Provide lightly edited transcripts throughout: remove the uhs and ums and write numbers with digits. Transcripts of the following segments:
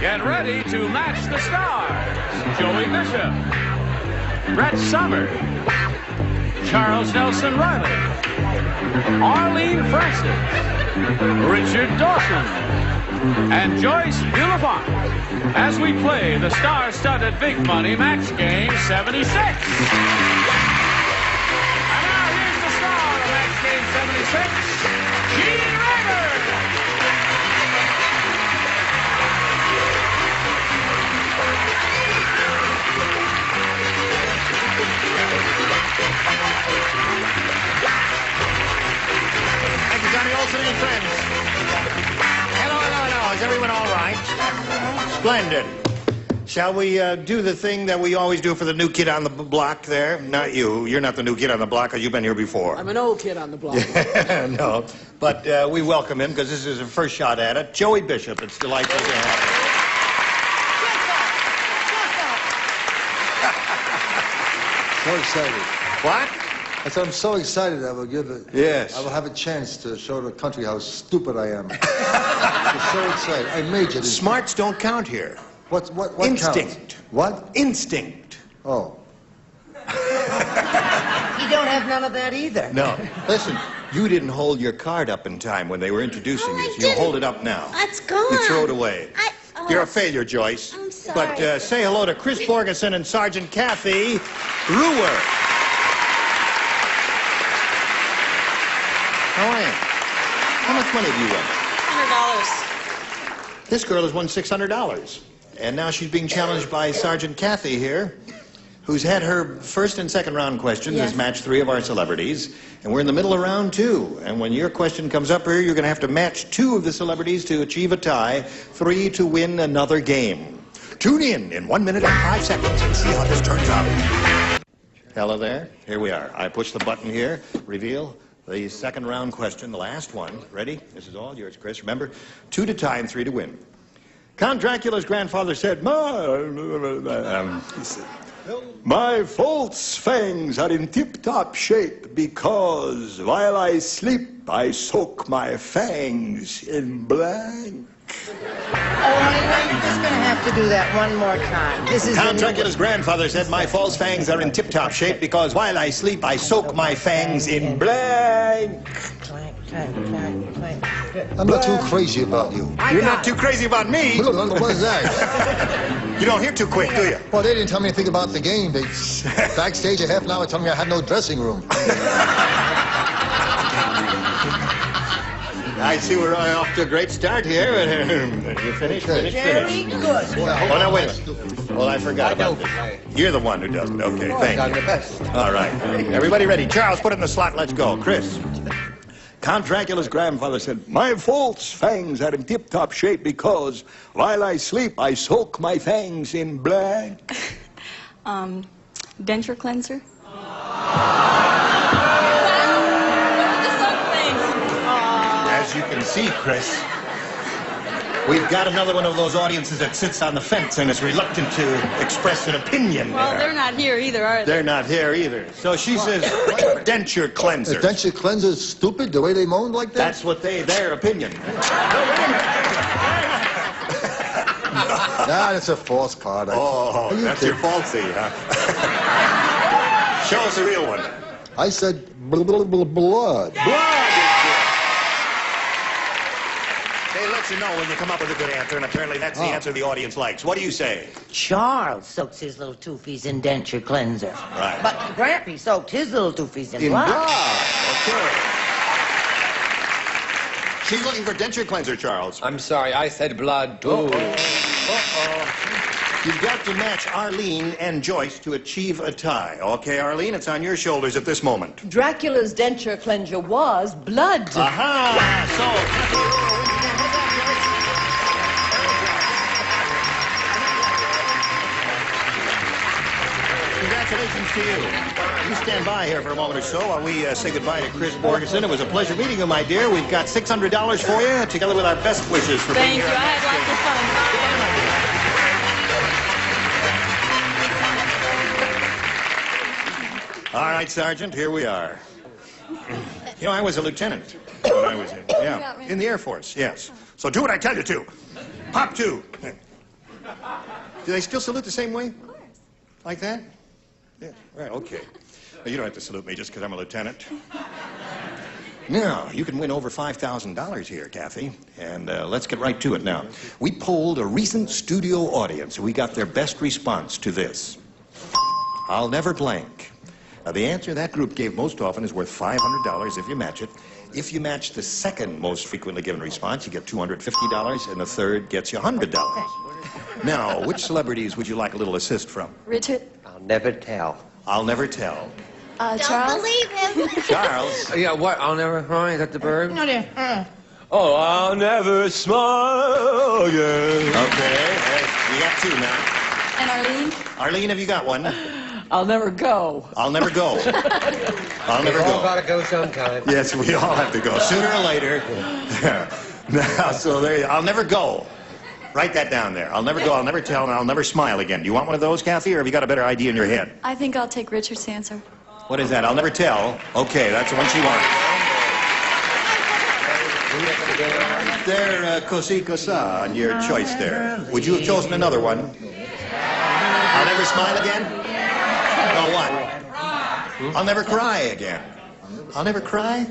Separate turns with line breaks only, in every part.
Get ready to match the stars. Joey Bishop, Brett Sommer, Charles Nelson Reilly, Arlene Francis, Richard Dawson, and Joyce Bulifant as we play the star-studded Big Money Match Game 76. And now here's the star of Match Game 76, Gene Raymer.
Thank you, Johnny Olsen and friends. Hello. Is everyone all right? Splendid. Shall we do the thing that we always do for the new kid on the block there? Not you. You're not the new kid on the block because you've been here before.
I'm an old kid on the block.
No, but we welcome him because this is his first shot at it. Joey Bishop, it's delightful to have him.
So excited.
What?
I said I'm so excited I will give it.
Yes.
I will have a chance to show the country how stupid I am. I'm so excited. I majored in...
Smarts don't count here.
What
Instinct.
counts? What?
Instinct.
Oh.
You don't have none of that either.
No. Listen, you didn't hold your card up in time when they were introducing you.
I
You hold it up now.
It's gone.
You throw it away. You're a failure, Joyce.
I'm sorry.
But say hello to Chris Borgeson and Sergeant Kathy Brewer. How are you? How much money do you win?
$100.
This girl has won $600. And now she's being challenged by Sergeant Kathy here, who's had her first and second round questions as match 3 of our celebrities. And we're in the middle of round 2. And when your question comes up here, you're going to have to match 2 of the celebrities to achieve a tie, 3 to win another game. Tune in 1 minute and 5 seconds and see how this turns out. Hello there. Here we are. I push the button here, reveal the second round question, the last one. Ready? This is all yours, Chris. Remember, 2 to tie and 3 to win. Count Dracula's grandfather said, my false fangs are in tip-top shape because while I sleep, I soak my fangs in blank.
Oh, honey, you're just going to have to do that one more time. This is
Count Dracula's grandfather said, my false fangs are in tip-top shape because while I sleep, I soak my fangs in blank.
I'm not too crazy about you.
You're not too crazy about me.
What's that?
You don't hear too quick, do you?
Well, they didn't tell me anything about the game. They backstage a half an hour telling me I had no dressing room.
I see we're off to a great start here. You finished?
very good.
Oh, no, wait a minute. Well, I forgot about this. You're the one who does it. Okay, thank you. All right. Everybody ready? Charles, put it in the slot. Let's go. Chris. Count Dracula's grandfather said, my false fangs are in tip-top shape because while I sleep, I soak my fangs in blank.
Denture cleanser.
As you can see, Chris, we've got another one of those audiences that sits on the fence and is reluctant to express an opinion.
Well, they're not here either, are they?
They're not here either. So she says, denture cleanser.
Is denture cleanser stupid, the way they moan like that?
That's what their opinion.
Nah, that's a false card.
Oh, that's your falsy, huh? Show us a real one.
I said blood.
They let you know when you come up with a good answer, and apparently that's the answer the audience likes. What do you say?
Charles soaks his little toofies in denture cleanser.
Right.
But Grampy soaked his little toofies in
blood.
blood.
Okay. She's looking for denture cleanser, Charles.
I'm sorry, I said blood, too.
You've got to match Arlene and Joyce to achieve a tie. Okay, Arlene, it's on your shoulders at this moment.
Dracula's denture cleanser was blood.
Aha! Congratulations to you. You stand by here for a moment or so while we say goodbye to Chris Borgeson. It was a pleasure meeting you, my dear. We've got $600 for you, together with our best wishes for being here.
Thank you. I had lots of fun.
All right, Sergeant, here we are. You know, I was a lieutenant when I was in the Air Force, yes. So do what I tell you to. Pop 2. Do they still salute the same way? Of course. Like that? Yeah, right, okay. Well, you don't have to salute me just because I'm a lieutenant. Now, you can win over $5,000 here, Kathy. And let's get right to it now. We polled a recent studio audience, and we got their best response to this. I'll never blank. Now, the answer that group gave most often is worth $500 if you match it. If you match the second most frequently given response, you get $250, and the third gets you $100. Now, which celebrities would you like a little assist from?
Richard.
I'll never tell.
I'll never tell.
Charles.
Don't believe him.
Charles.
Yeah, what? I'll never cry? Is that the bird?
No, dear.
Oh, I'll never smile again.
Okay, you got two now.
And Arlene.
Arlene, have you got one?
I'll never go.
I'll never go. I'll never
We all
go.
gotta go sometime.
Yes, we all have to go, sooner or later. Now, so there you, I'll never go. Write that down there. I'll never go, I'll never tell, and I'll never smile again. Do you want one of those, Kathy, or have you got a better idea in your head?
I think I'll take Richard's answer.
What is that? I'll never tell. Okay, that's the one she wants. There, Kosi Kosa, on your choice there. Would you have chosen another one? I'll never smile again? No, what? I'll never cry again. I'll never cry?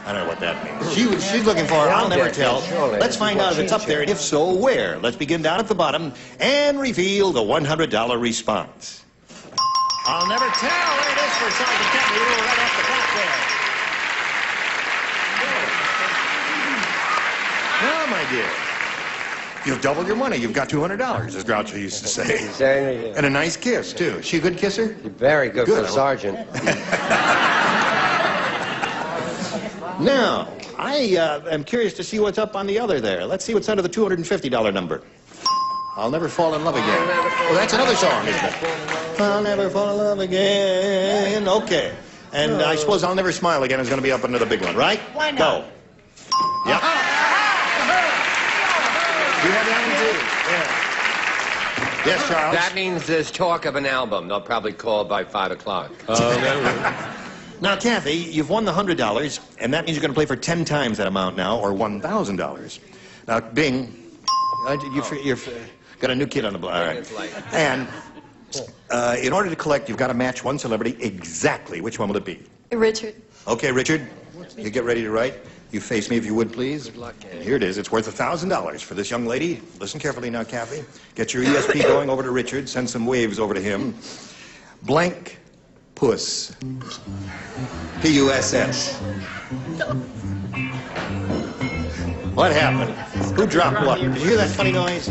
I don't know what that means. She's looking for I'll never tell. Let's find out if it's up there, and if so, where. Let's begin down at the bottom and reveal the $100 response. I'll never tell. There it is for Sergeant Kathy. Right off the top there. Now, my dear, you've doubled your money. You've got $200, as Groucho used to say. And a nice kiss, too. She a good kisser?
Very good for Sergeant.
Now, I am curious to see what's up on the other there. Let's see what's under the $250 number. I'll never fall in love again. Oh, that's another song, isn't it? I'll never fall in love again. Okay. And I suppose I'll never smile again is going to be up under the big one, right?
Why not?
Go. Yep. You have that one, too? Yeah. Yes, Charles?
That means there's talk of an album. They'll probably call by 5 o'clock.
Now, Kathy, you've won the $100, and that means you're going to play for 10 times that amount now, or $1,000. Now, Bing, you've got a new kid on the block. All right. And in order to collect, you've got to match one celebrity exactly. Which one will it be?
Richard.
Okay, Richard, you get ready to write. You face me, if you would, please.
Good luck, Ken.
Here it is. It's worth $1,000 for this young lady. Listen carefully now, Kathy. Get your ESP going over to Richard. Send some waves over to him. Blank puss. P-U-S-S. What happened? Who dropped what? Did you hear that funny noise?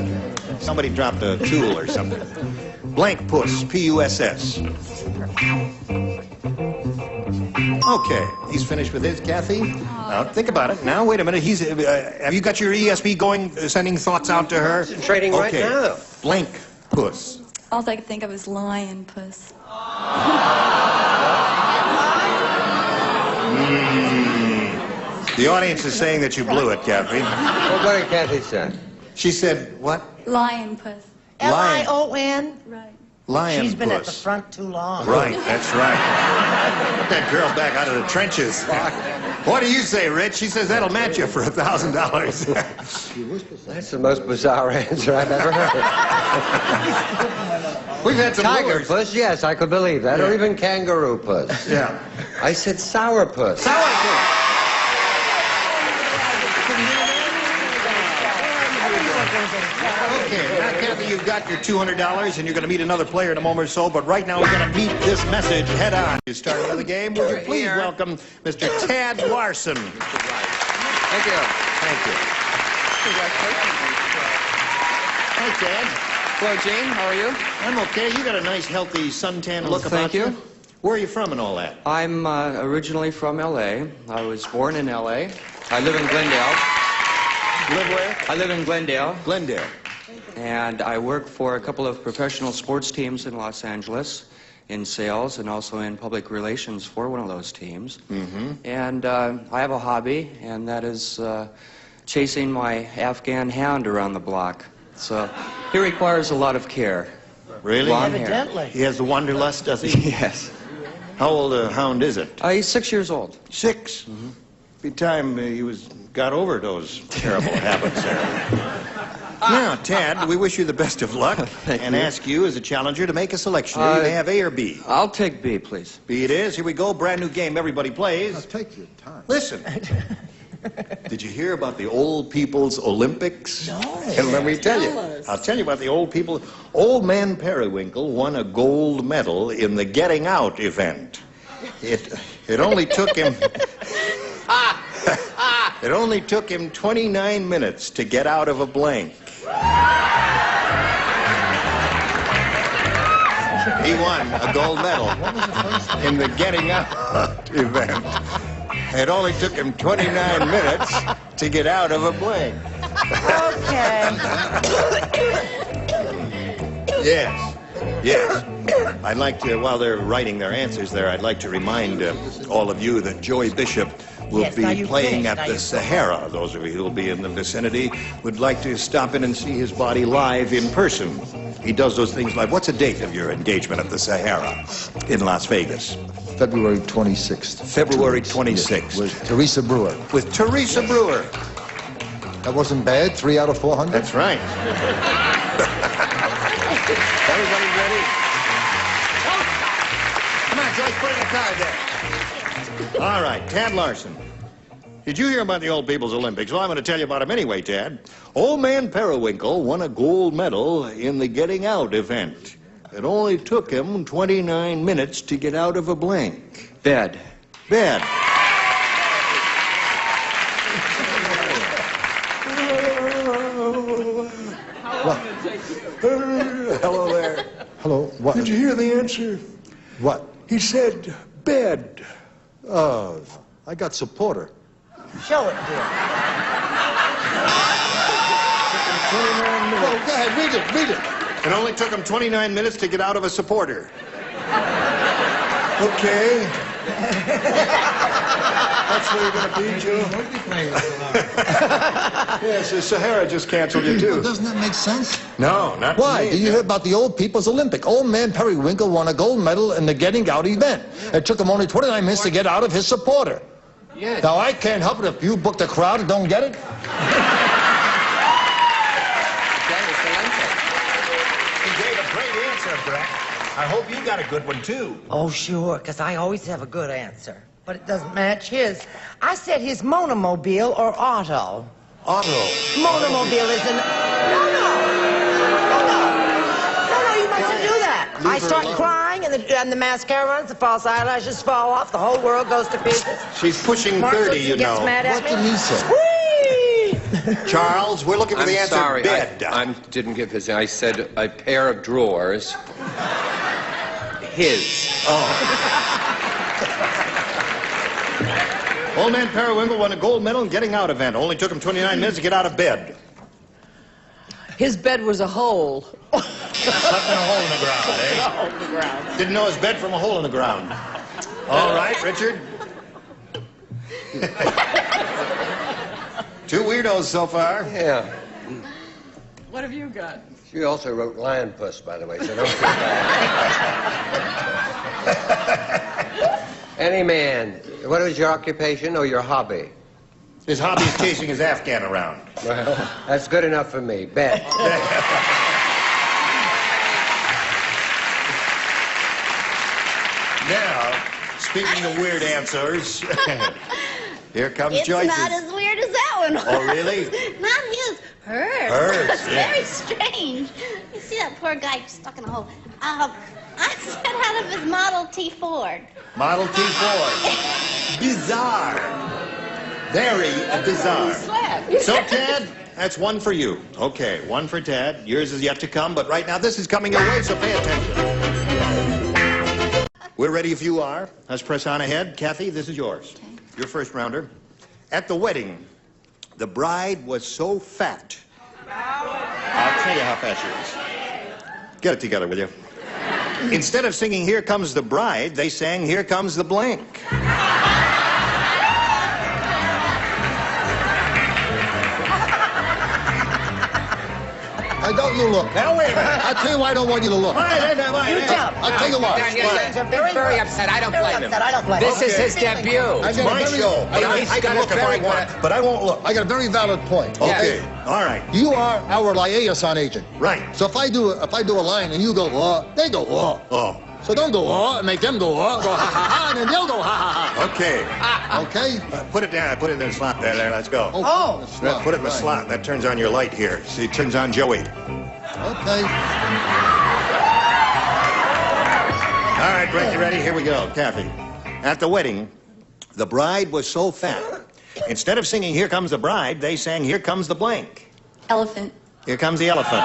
Somebody dropped a tool or something. Blank puss. P-U-S-S. Okay, he's finished with his, Kathy. Now, think about it. Now, wait a minute. He's. Have you got your ESP going, sending thoughts out to her?
Trading right now.
Blank puss.
All I could think of is lion puss.
The audience is saying that you blew it, Kathy.
Well, what did Kathy say?
She said, what?
Lion puss.
Lion.
Right.
Lion
She's been at the
puss.
front too long.
Right, that's right. Get that girl back out of the trenches. What do you say, Rich? She says that'll match you for $1,000.
That's the most bizarre answer I've ever heard.
We've had some
Tiger
lures.
puss, yes, I could believe that. Or even kangaroo puss.
Yeah.
I said sour puss.
Sour puss. Okay, now, Kathy, you've got your $200, and you're going to meet another player in a moment or so, but right now we're going to meet this message head on. You start another game. Would you please welcome Mr. Tad Larson?
Thank you.
Thank you. Hi, Tad.
Hello, Jane. How are you?
I'm okay. You got a nice, healthy, suntan look about
thank you.
Where are you from and all that?
I'm originally from L.A. I was born in L.A. I live in Glendale.
Live where?
I live in Glendale,
Glendale.
and I work for a couple of professional sports teams in Los Angeles in sales and also in public relations for one of those teams.
Mm-hmm.
And I have a hobby, and that is chasing my Afghan hound around the block. So he requires a lot of care.
Really?
Long hair.
Evidently.
He has the wanderlust, does he?
Yes.
How old a hound is it?
He's 6 years old.
6? Be time he got over those terrible habits there. Now, Tad, we wish you the best of luck and ask you as a challenger to make a selection. You may have A or B.
I'll take B, please.
B it is. Here we go. Brand new game. Everybody plays.
Now, take your time.
Listen. Did you hear about the Old People's Olympics? No. And let me tell you. I'll tell you about the old people. Old man Periwinkle won a gold medal in the Getting Out event. It only took him... It only took him 29 minutes to get out of a blank. He won a gold medal in the Getting Out event. It only took him 29 minutes to get out of a blank.
Okay.
Yes. I'd like to, while they're writing their answers there, I'd like to remind all of you that Joy Bishop will be playing at the Sahara. Those of you who will be in the vicinity would like to stop in and see his body live in person. He does those things like, what's the date of your engagement at the Sahara in Las Vegas?
February 26th.
February 26th.
With Teresa Brewer.
With Teresa Brewer.
That wasn't bad. 3 out of 400.
That's right. Everybody ready? Come on, Joyce, put in a card there. All right, Tad Larson. Did you hear about the Old People's Olympics? Well, I'm going to tell you about them anyway, Tad. Old man Periwinkle won a gold medal in the Getting Out event. It only took him 29 minutes to get out of a blank.
Bed.
Hello there.
Hello. What?
Did you hear the answer?
What?
He said bed.
Oh, I got supporter.
Show it, dear.
29 minutes.
Oh, go ahead. Read it.
It only took him 29 minutes to get out of a supporter. Okay. That's where you're going to be, Joe? Yes, the Sahara just canceled you, too.
Well, doesn't that make sense?
No, not to
Why?
me.
Did you hear about the Old People's Olympic? Old man Periwinkle won a gold medal in the Getting Out event. It took him only 29 minutes to get out of his supporter.
Yes.
Now, I can't help it if you booked a crowd and don't get it.
He gave a great answer, Brett. I hope you got a good one, too.
Oh, sure, because I always have a good answer. But it doesn't match his. I said his monomobile or auto.
Auto.
Monomobile is an... No, you mustn't do that. I start crying, and the mascara runs, the false eyelashes fall off, the whole world goes to pieces.
She's pushing
Mark
30,
looks
you
and gets
know.
mad at
What
me.
did he say?
Whee!
Charles, we're looking for
I'm
the answer
sorry.
bed.
I didn't give his. I said a pair of drawers. His.
Old man Periwinkle won a gold medal in Getting Out event. Only took him 29 minutes to get out of bed.
His bed was a hole.
Slept in a hole in the ground, eh?
Hole in the ground.
Didn't know his bed from a hole in the ground. All right, Richard. 2 weirdos so far.
Yeah.
What have you got?
She also wrote Lion Puss, by the way, so don't feel bad. Any man, what is your occupation or your hobby?
His hobby is chasing his Afghan around.
Well, that's good enough for me. Bet.
Now, speaking of weird answers, here comes Joyce.
It's not as weird as that one was.
Oh, really?
Not his. Hers.
Hers,
That's
yeah.
very strange. You see that poor guy stuck in a hole. I said out of his Model T Ford.
Model T Ford. Bizarre. Very bizarre. So, Tad, that's 1 for you. Okay, 1 for Tad. Yours is yet to come, but right now this is coming your way, so pay attention. We're ready if you are. Let's press on ahead. Kathy, this is yours.
Okay.
Your first rounder. At the wedding, the bride was so fat. I'll tell you how fat she was. Get it together, will you? Instead of singing Here Comes the Bride, they sang Here Comes the Blank.
I don't you look.
Now, wait a minute.
I'll tell you why I don't want you to look.
You tell.
I'll tell you why.
He's very upset. I don't blame him.
I don't blame him.
This is his debut.
I
It's
got a
my
very-
show, but I can look if I want, but I won't look.
I got a very valid point.
Okay, all right.
You are our liaison agent.
Right.
So if I do a line and you go, they go,
Oh,
So don't go, and make them go, go, ha, ha, ha, and then they'll go, ha, ha, ha.
okay.
Okay?
Put it down. Put it in the slot there. There, let's go.
Oh.
Put it in the slot. That turns on your light here. See, it turns on Joey.
Okay.
All right, Brett, you ready? Here we go. Kathy. At the wedding, the bride was so fat. Instead of singing "Here Comes the Bride," they sang "Here Comes the Blank."
Elephant.
Here comes the elephant.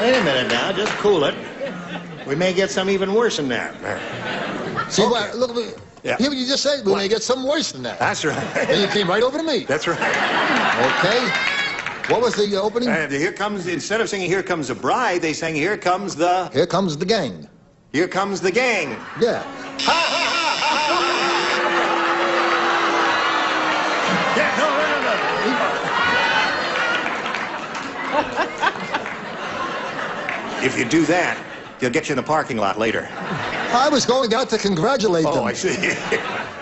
Wait a minute now. Just cool it. We may get some even worse than that.
See, what, look at me.
Yeah.
Hear what you just said? We may get something worse than that.
That's right.
And you came right over to me.
That's right.
Okay? What was the opening?
Here comes, instead of singing "Here Comes the Bride," they sang "Here Comes the...
Here comes the gang.
Here comes the gang.
Yeah.
Yeah, no. If you do that, they'll get you in the parking lot later.
I was going out to congratulate them.
Oh, I see.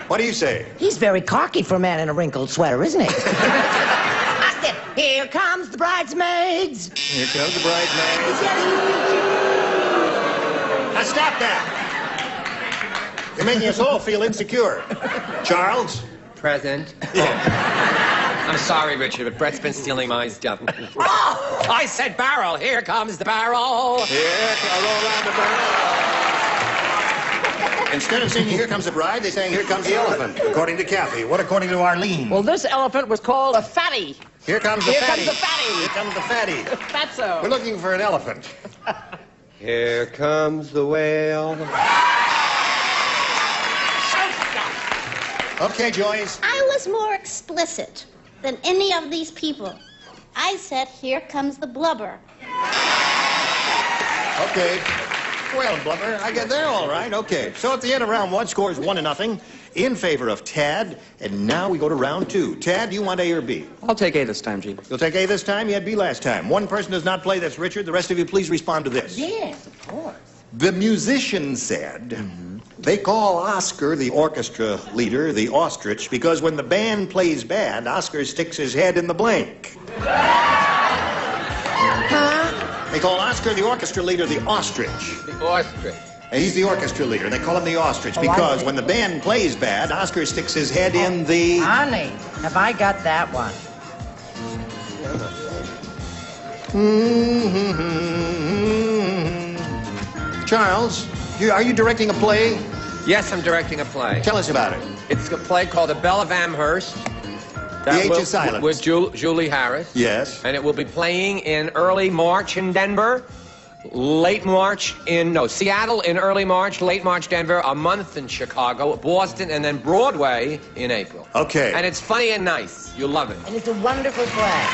What do you say?
He's very cocky for a man in a wrinkled sweater, isn't he? I said, here comes the bridesmaids.
Here comes the bridesmaids. Now stop that. You're making us all feel insecure. Charles?
Present. I'm sorry, Richard, but Brett's been stealing my stuff.
Oh!
I said barrel. Here comes the barrel.
Here, roll around the barrel. Instead of singing "Here Comes the Bride," they sang "Here Comes the Elephant," according to Kathy. What according to Arlene?
Well, this elephant was called a fatty.
Here comes the
Here
fatty.
comes the fatty.
Here comes the fatty.
Fatso.
We're looking for an elephant.
Here comes the whale.
Okay, Joyce.
I was more explicit than any of these people. I said, "Here comes the blubber."
Okay. Well, blubber, I get there all right. Okay. So at the end of round one, scores 1-0 in favor of Tad. And now we go to round two. Tad, you want A or B?
I'll take A this time, Gene.
You'll take A this time. You had B last time. One person does not play. That's Richard. The rest of you, please respond to this.
Yes, of course.
The musician said they call Oscar, the orchestra leader, the ostrich, because when the band plays bad, Oscar sticks his head in the blank. They call Oscar, the orchestra leader, the ostrich.
The ostrich.
And he's the orchestra leader. They call him the ostrich because when the band plays bad, Oscar sticks his head in the...
Honey, have I got that one?
Charles, are you directing a play?
Yes, I'm directing a play.
Tell us about it.
It's a play called The Belle of Amherst.
The Age of Silence.
With Julie Harris.
Yes.
And it will be playing in early March in Denver, Seattle in early March, late March Denver, a month in Chicago, Boston, and then Broadway in April.
Okay.
And it's funny and nice. You'll love it.
And it's a wonderful play.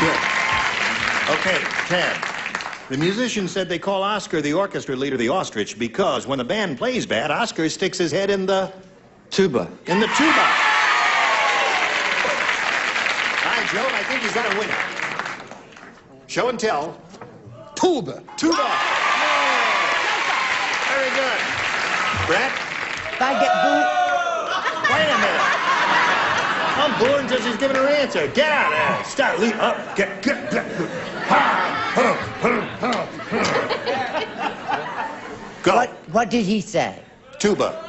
Good. Okay, Tad. The musician said they call Oscar, the orchestra leader, the ostrich because when the band plays bad, Oscar sticks his head in the...
Tuba.
In the tuba. All right, Joe, I think he's got a winner. Show and tell.
Tuba.
Tuba. Very good. Brett?
If I get booed...
Wait a minute. I'm booing until she's giving her answer. Get out of there. Stop. Leave up. Get. Go.
What did he say?
Tuba.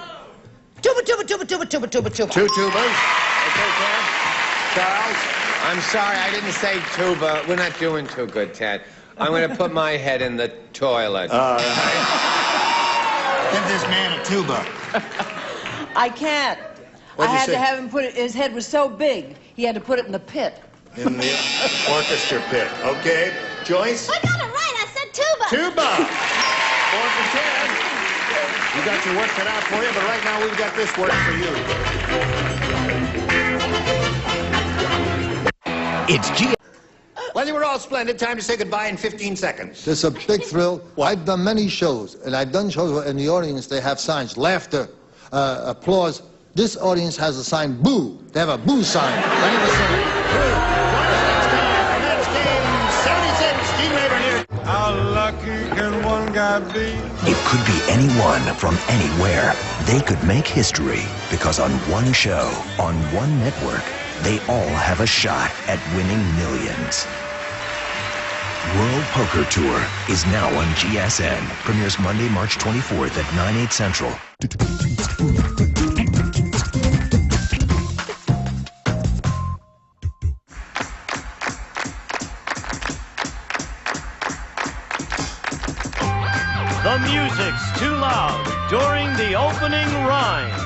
Tuba, tuba, tuba, tuba, tuba, tuba, tuba.
Two tubas. Okay, Ted. Charles.
I'm sorry, I didn't say tuba. We're not doing too good, Ted. I'm going to put my head in the toilet.
All right. Give this man a tuba.
I can't.
What'd you
I had
say?
to have him put it, his head was so big, he had to put it in the pit.
In the orchestra pit. Okay. Joyce?
I got it right. I said tuba.
Tuba. 4 for 10. You got your work cut out for you, but right now we've got this work for you.
It's G.
Well, you were all splendid. Time to say goodbye in 15 seconds.
It's a big thrill. I've done many shows, and I've done shows where in the audience they have signs, laughter, applause. This audience has a sign, boo. They have a boo sign. I never saw it.
Join us next time.
It could be anyone from anywhere. They could make history because on one show, on one network, they all have a shot at winning millions. World Poker Tour is now on GSN. Premieres Monday, March 24th at 9/8 Central.
The music's too loud during the opening rhyme.